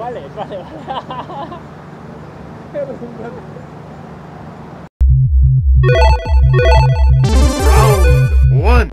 vale. Round one.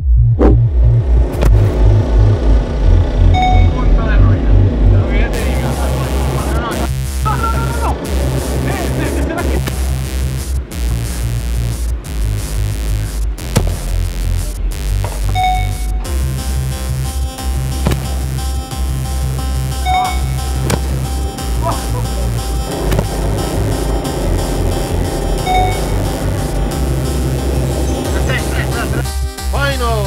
Final.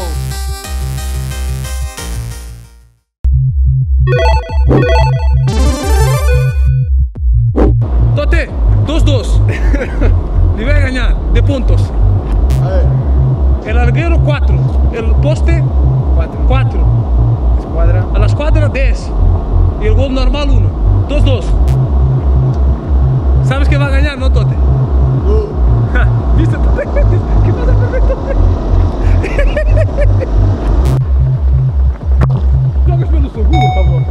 Tote, 2-2. Le voy a ganar de puntos. A ver. El larguero 4, el poste 4, Escuadra. a la escuadra 10 y el gol normal 1. 2-2. ¿Sabes que va a ganar, no, Tote? ¿Viste, Tote? ¿Qué pasa, perfecto? Tócame lo seguro, cabrón.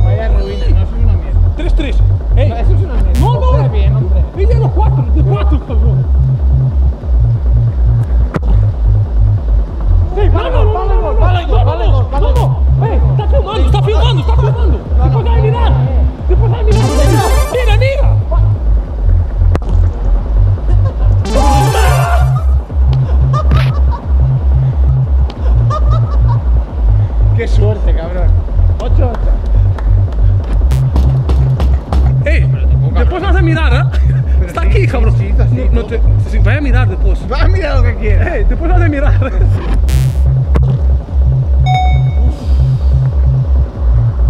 Vaya ruina, no soy una mierda. 3-3. Ey. No, eso es una mierda. No, no. Está bien, hombre. Ella los 4, de 4, cabrón. Sí, vale gol. Está filmando. Después hay que mirar. Mira. Qué suerte, cabrón. 8-8. Ey, después vas a mirar, ¿eh? Está aquí, cabrón. No te, sí, vaya a mirar después. Va a mirar lo que quiera. Ey, después vas a mirar.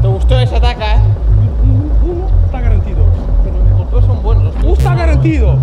¿Te gustó ese ataque, Uno está garantido. Los dos son buenos. Uno está garantido.